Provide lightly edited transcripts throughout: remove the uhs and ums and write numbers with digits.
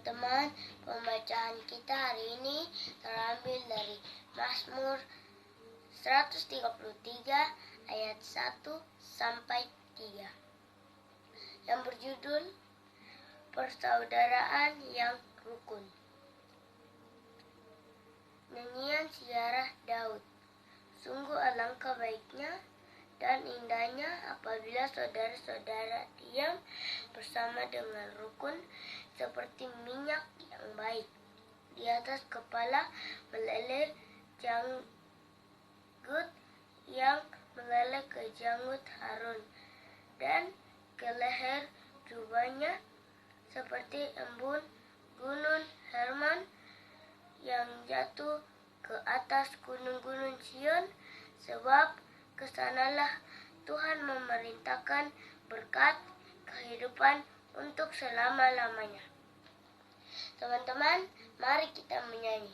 teman-teman, pembacaan kita hari ini terambil dari Mazmur 133 ayat 1 sampai 3 yang berjudul Persaudaraan yang Rukun. Nyanyian Ziarah Daud. Sungguh alangkah baiknya dan indahnya apabila saudara-saudara diam bersama dengan rukun seperti minyak yang baik. Di atas kepala meleleh janggut yang meleleh ke janggut Harun, dan ke leher jubahnya seperti embun gunung Hermon yang jatuh ke atas gunung-gunung Sion, sebab kesanalah Tuhan memerintahkan berkat kehidupan untuk selama-lamanya. Teman-teman, mari kita menyanyi.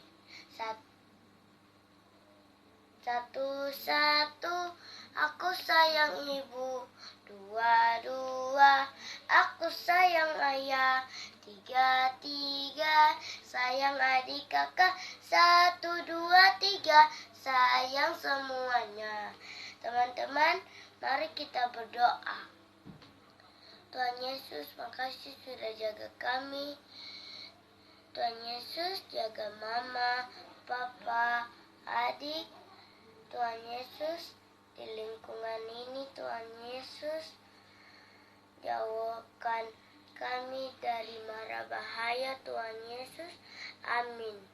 Satu, aku sayang ibu. Dua, aku sayang ayah. Tiga, sayang adik kakak. 1, 2, 3, sayang semuanya. Teman-teman, mari kita berdoa. Tuhan Yesus, makasih sudah jaga kami. Tuhan Yesus, jaga mama, papa, adik. Tuhan Yesus, di lingkungan ini Tuhan Yesus, jauhkan kami dari mara bahaya Tuhan Yesus. Amin.